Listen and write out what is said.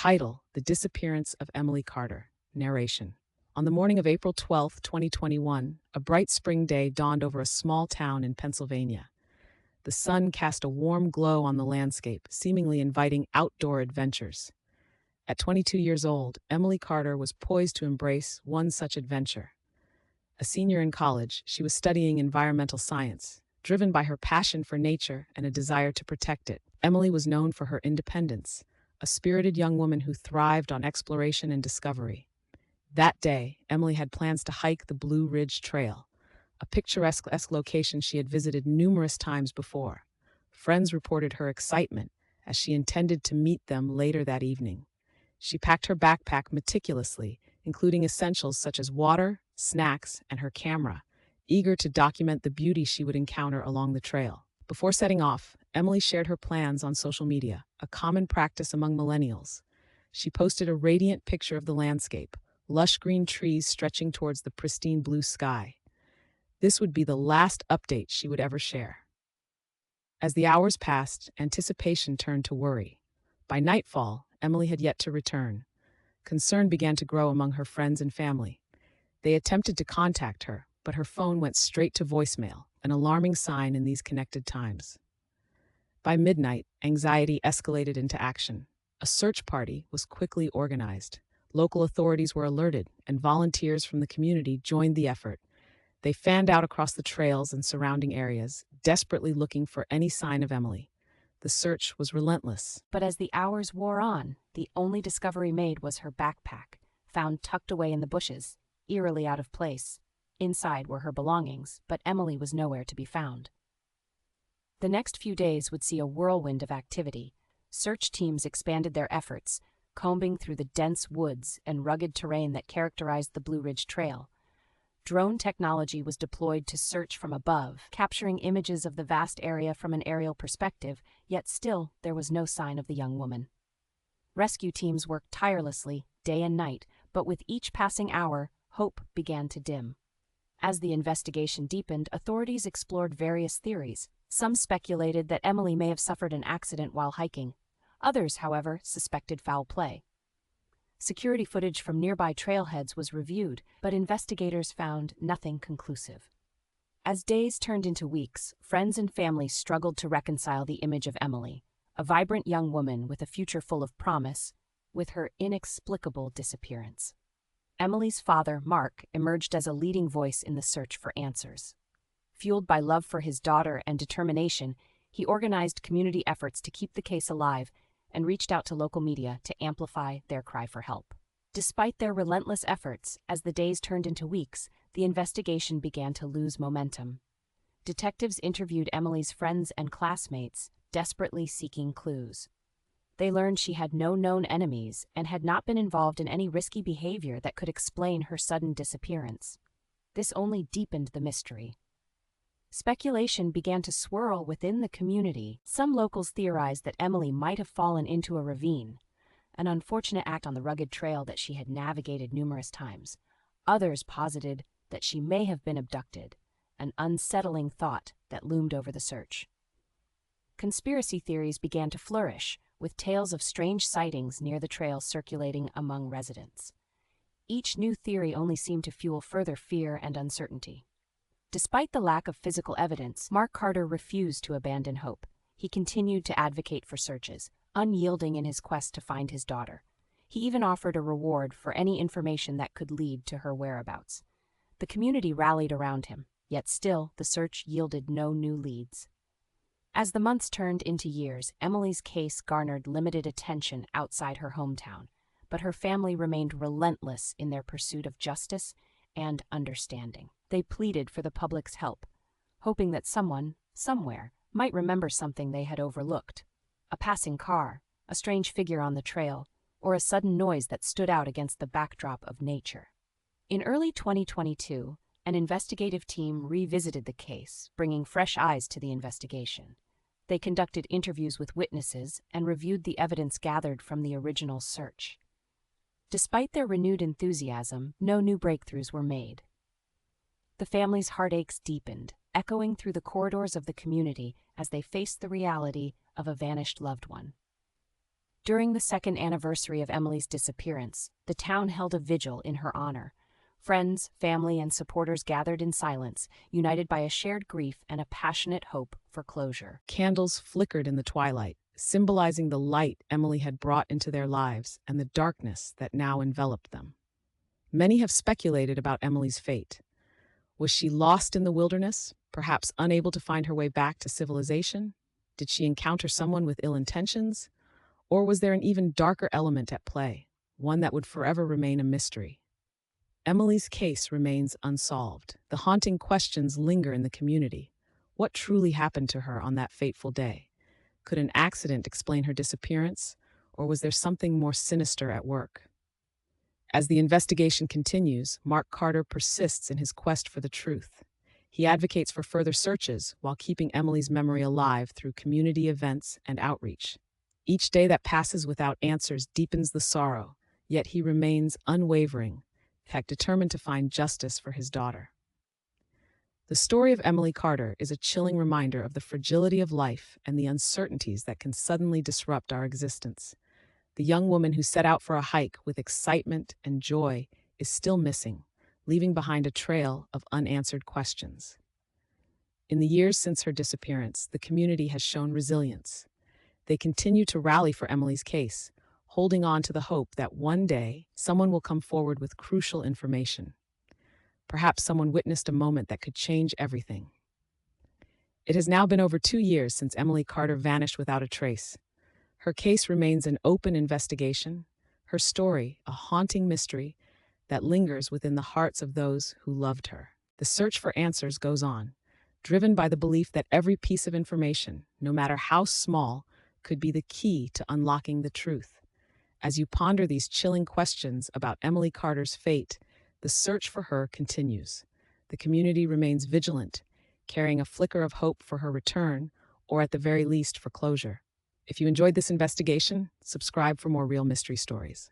Title: The Disappearance of Emily Carter. Narration. On the morning of April 12, 2021, a bright spring day dawned over a small town in Pennsylvania. The sun cast a warm glow on the landscape, seemingly inviting outdoor adventures. At 22 years old, Emily Carter was poised to embrace one such adventure. A senior in college, she was studying environmental science. Driven by her passion for nature and a desire to protect it, Emily was known for her independence, a spirited young woman who thrived on exploration and discovery. That day, Emily had plans to hike the Blue Ridge Trail, a picturesque location she had visited numerous times before. Friends reported her excitement as she intended to meet them later that evening. She packed her backpack meticulously, including essentials such as water, snacks, and her camera, eager to document the beauty she would encounter along the trail. Before setting off, Emily shared her plans on social media, a common practice among millennials. She posted a radiant picture of the landscape, lush green trees stretching towards the pristine blue sky. This would be the last update she would ever share. As the hours passed, anticipation turned to worry. By nightfall, Emily had yet to return. Concern began to grow among her friends and family. They attempted to contact her, but her phone went straight to voicemail, an alarming sign in these connected times. By midnight, anxiety escalated into action. A search party was quickly organized. Local authorities were alerted, and volunteers from the community joined the effort. They fanned out across the trails and surrounding areas, desperately looking for any sign of Emily. The search was relentless. But as the hours wore on, the only discovery made was her backpack, found tucked away in the bushes, eerily out of place. Inside were her belongings, but Emily was nowhere to be found. The next few days would see a whirlwind of activity. Search teams expanded their efforts, combing through the dense woods and rugged terrain that characterized the Blue Ridge Trail. Drone technology was deployed to search from above, capturing images of the vast area from an aerial perspective, yet still there was no sign of the young woman. Rescue teams worked tirelessly, day and night, but with each passing hour, hope began to dim. As the investigation deepened, authorities explored various theories. Some speculated that Emily may have suffered an accident while hiking. Others, however, suspected foul play. Security footage from nearby trailheads was reviewed, but investigators found nothing conclusive. As days turned into weeks, friends and family struggled to reconcile the image of Emily, a vibrant young woman with a future full of promise, with her inexplicable disappearance. Emily's father, Mark, emerged as a leading voice in the search for answers. Fueled by love for his daughter and determination, he organized community efforts to keep the case alive and reached out to local media to amplify their cry for help. Despite their relentless efforts, as the days turned into weeks, the investigation began to lose momentum. Detectives interviewed Emily's friends and classmates, desperately seeking clues. They learned she had no known enemies and had not been involved in any risky behavior that could explain her sudden disappearance. This only deepened the mystery. Speculation began to swirl within the community. Some locals theorized that Emily might have fallen into a ravine, an unfortunate act on the rugged trail that she had navigated numerous times. Others posited that she may have been abducted, an unsettling thought that loomed over the search. Conspiracy theories began to flourish, with tales of strange sightings near the trail circulating among residents. Each new theory only seemed to fuel further fear and uncertainty. Despite the lack of physical evidence, Mark Carter refused to abandon hope. He continued to advocate for searches, unyielding in his quest to find his daughter. He even offered a reward for any information that could lead to her whereabouts. The community rallied around him, yet still the search yielded no new leads. As the months turned into years, Emily's case garnered limited attention outside her hometown, but her family remained relentless in their pursuit of justice and understanding. They pleaded for the public's help, hoping that someone, somewhere, might remember something they had overlooked. A passing car, a strange figure on the trail, or a sudden noise that stood out against the backdrop of nature. In early 2022, an investigative team revisited the case, bringing fresh eyes to the investigation. They conducted interviews with witnesses and reviewed the evidence gathered from the original search. Despite their renewed enthusiasm, no new breakthroughs were made. The family's heartaches deepened, echoing through the corridors of the community as they faced the reality of a vanished loved one. During the second anniversary of Emily's disappearance, the town held a vigil in her honor. Friends, family, and supporters gathered in silence, united by a shared grief and a passionate hope for closure. Candles flickered in the twilight, symbolizing the light Emily had brought into their lives and the darkness that now enveloped them. Many have speculated about Emily's fate. Was she lost in the wilderness, perhaps unable to find her way back to civilization? Did she encounter someone with ill intentions? Or was there an even darker element at play, one that would forever remain a mystery? Emily's case remains unsolved. The haunting questions linger in the community. What truly happened to her on that fateful day? Could an accident explain her disappearance, or was there something more sinister at work? As the investigation continues, Mark Carter persists in his quest for the truth. He advocates for further searches while keeping Emily's memory alive through community events and outreach. Each day that passes without answers deepens the sorrow, yet he remains unwavering, determined to find justice for his daughter. The story of Emily Carter is a chilling reminder of the fragility of life and the uncertainties that can suddenly disrupt our existence. The young woman who set out for a hike with excitement and joy is still missing, leaving behind a trail of unanswered questions. In the years since her disappearance, the community has shown resilience. They continue to rally for Emily's case, holding on to the hope that one day someone will come forward with crucial information. Perhaps someone witnessed a moment that could change everything. It has now been over 2 years since Emily Carter vanished without a trace. Her case remains an open investigation, her story a haunting mystery that lingers within the hearts of those who loved her. The search for answers goes on, driven by the belief that every piece of information, no matter how small, could be the key to unlocking the truth. As you ponder these chilling questions about Emily Carter's fate, the search for her continues. The community remains vigilant, carrying a flicker of hope for her return, or at the very least for closure. If you enjoyed this investigation, subscribe for more real mystery stories.